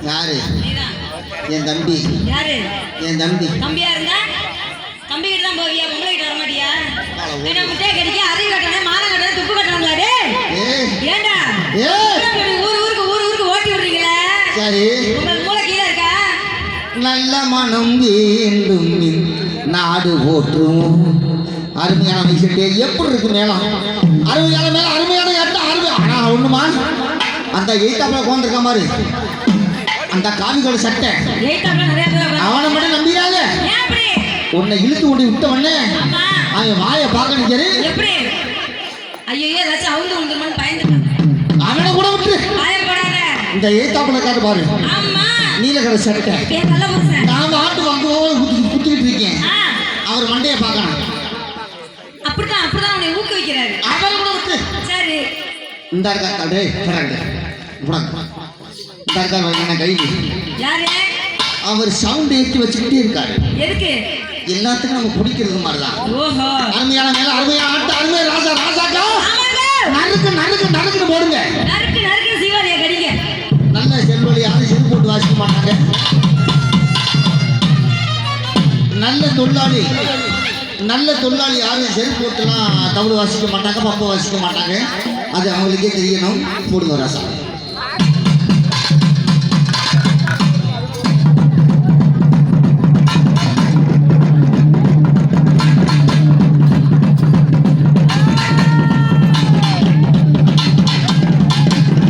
யாரு? என் தம்பி. யாரு? என் தம்பி. தம்பியா இருந்தா தம்பி கிட்ட தான் போவியா, பொம்பளை கிட்ட வர மாட்டியா? என்ன முட்டையை கடிக்க அறிவு கட்டணும், மானம் கட்டணும், துப்பு கட்டணும்லாடே. ஏண்டா ஊருக்கு ஓட்டி விடுறீங்களே? சரி, உங்களுக்கு மூளை கீழே இருக்கா? நல்ல மனம் வேண்டும் நாடு ஓட்டும். அருமையான விஷயத்தை எப்படி இருக்கு மேலம்? அருமையான மேல அருமையான ஏற்ற அருமை. ஆனா ஒண்ணுமா, அந்த எய்தாப்புல உட்காந்துருக்க மாதிரி அந்த காவிகளோட சட்டை அவனை மட்டும் நம்பிடாத. உன்னை இழுத்து கொண்டு விட்டவனே அவன் வாயை பார்க்க நிற்கிறது. எப்படி? ஐயோ ஏதாச்சும் அவுந்து உண்டுமான்னு பயந்துட்டான். அவனை கூட விட்டு பயப்படாத. இந்த எய்தாப்புல காட்டு பாரு. நீலகர சட்டை நான் ஆட்டு வாங்க குத்திக்கிட்டு இருக்கேன். அவர் மண்டையை பார்க்கணும். அப்படிதான் அப்படிதான் அவனை ஊக்குவிக்கிறாரு. அவரை கூட விட்டு சரி இந்த இருக்காரு கைது. அவர் சவுண்ட் ஏற்றி வச்சுக்கிட்டே இருக்காரு. எதுக்கு? எல்லாத்துக்கும் நம்ம பிடிக்கிறது மாதிரிதான். ஓஹோ, அருமையான மேல அருமையான ஆட்டு அருமையா ராஜா ராஜாக்கா நறுக்கு நறுக்கு நறுக்குன்னு போடுங்க. நறுக்கு நறுக்கு சீவாலியா கடிங்க. நல்ல செல்வழி யாரும் செல் போட்டு வாசிக்க மாட்டாங்க. நல்ல தொழிலாளி யாரும் செல் போட்டுலாம் தமிழ் வாசிக்க மாட்டாங்க, பம்பை வாசிக்க மாட்டாங்க. அது அவங்களுக்கே தெரியணும். போடுங்க ராசா.